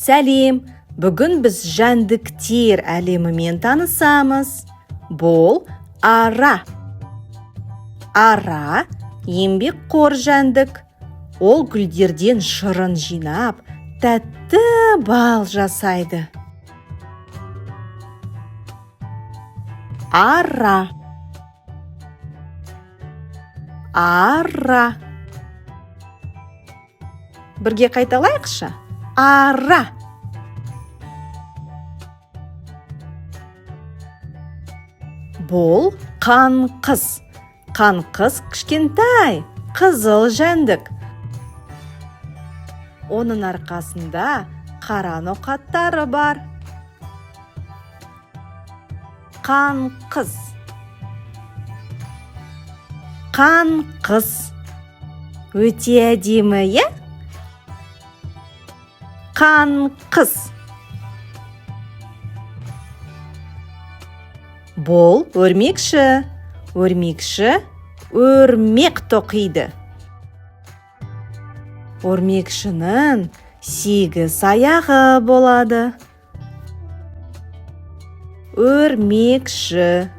Сәлем, бүгін біз жәндіктер әлемімен танысамыз. Бұл ара. Ара еңбекқор жәндік. Ол гүлдерден шырын жинап, тәтті бал жасайды. Ара. Ара. Бірге қайталайықшы. Ара. Бұл қанқыз. Қанқыз кішкентай, қызыл жәндік. Оның арқасында қара ноқаттары бар. Қанқыз. Қанқыз. Өте әдемі, е? Қанқыз. Бұл өрмекші. Өрмекші өрмек тоқиды. Өрмекшінің 8 аяғы болады. Өрмекші.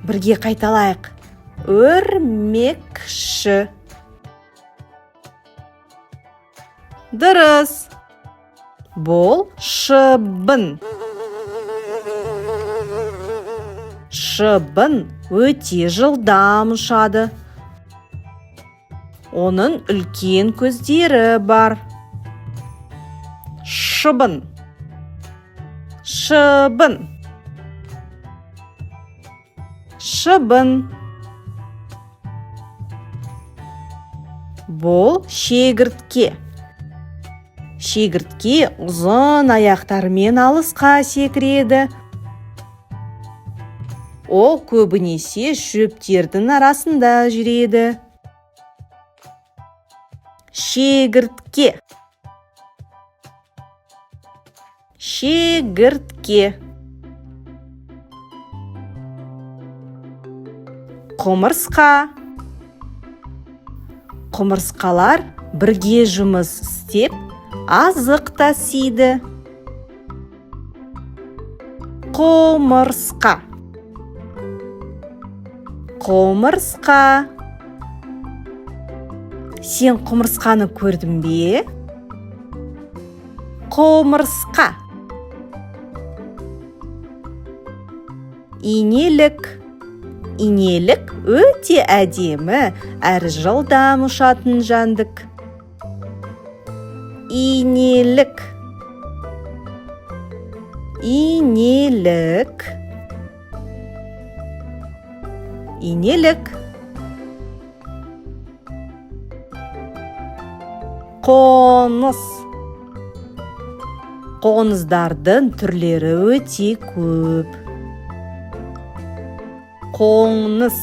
Бірге қайталайық. Өрмекші. Дұрыс. Бұл шыбын. Шыбын өте жылдам ұшады. Оның үлкен көздері бар. Шыбын. Шыбын. Шыбын. Бұл шегіртке. Шегіртке ұзын аяқтармен алысқа секіреді. Ол көбінесе шөптердің арасында жүреді. Шегіртке. Шегіртке. Құмырсқа. Құмырсқалар бірге жұмыс істеп, азық тасиды. Құмырсқа. Құмырсқа. Сен құмырсқаны көрдің бе? Құмырсқа. Инелік. Инелік өте әдемі, әрі жылдам ұшатын жәндік. Инелік. Инелік. Инелік. Қоныс. Қоныздардың түрлері өте көп. Қоныс.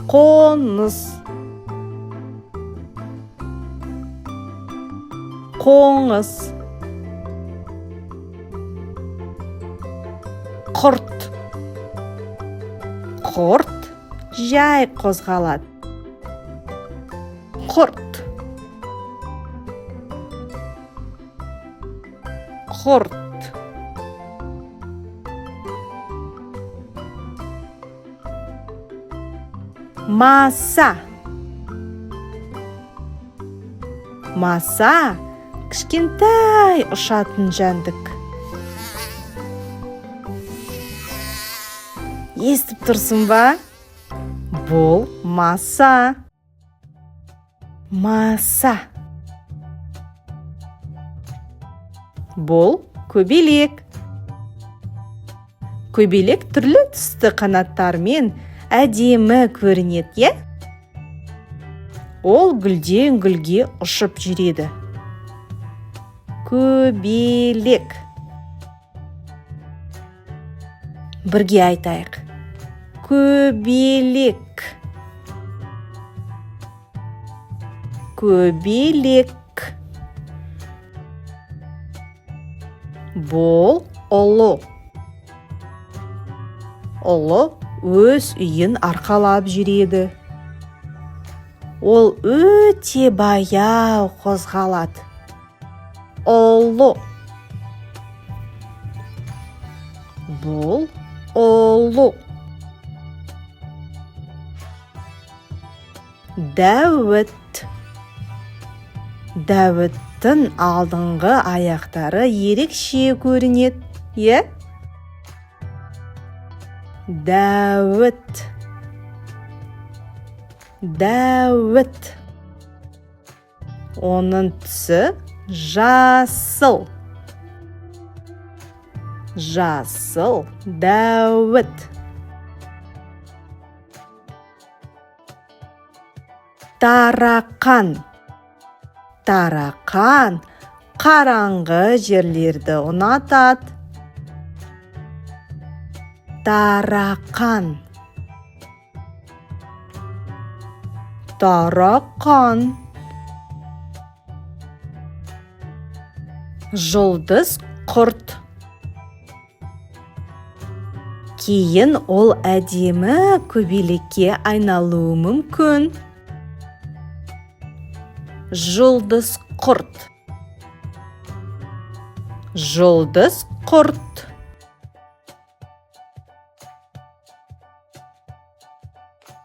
Қоныс. Қоңыз. Құрт. Құрт жай қозғалады. Құрт. Құрт. Маса. Маса кішкентай ұшатын жәндік. Естіп тұрсың ба? Бұл маса. Маса. Бұл көбелек. Көбелек түрлі түсті қанаттармен әдемі көрінеді, е? Ол гүлден гүлге ұшып жүреді. Көбелек. Бірге айтайық. Көбелек. Көбелек. Бұл ұлы. Ұлы өз үйін арқалап жүреді. Ол өте баяу қозғалады. Ұлы. Бұл ұлы. Дәуіт. Дәуіттің алдыңғы аяқтары ерекше көрінеді. Е? Дәуіт. Дәуіт. Оның түсі жасыл. Жасыл. Дәуіт. Тарақан. Тарақан қараңғы жерлерді ұнатады. Тарақан. Тарақан. Жұлдыз құрт. Кейін ол әдемі көбелекке айналуы мүмкін. Жұлдыз құрт. Жұлдыз құрт.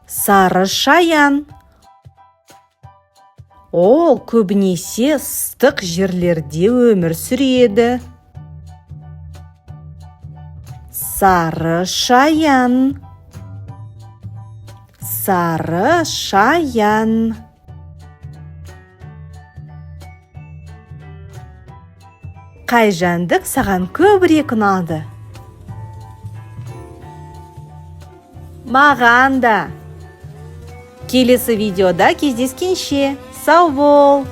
Сары шаян. Ол көбінесе ыстық жерлерде өмір сүреді. Сары шаян. Сары шаян. Қай жәндік саған көбірек ұнады? Маған да. Келесі видеода кездескенше сау бол!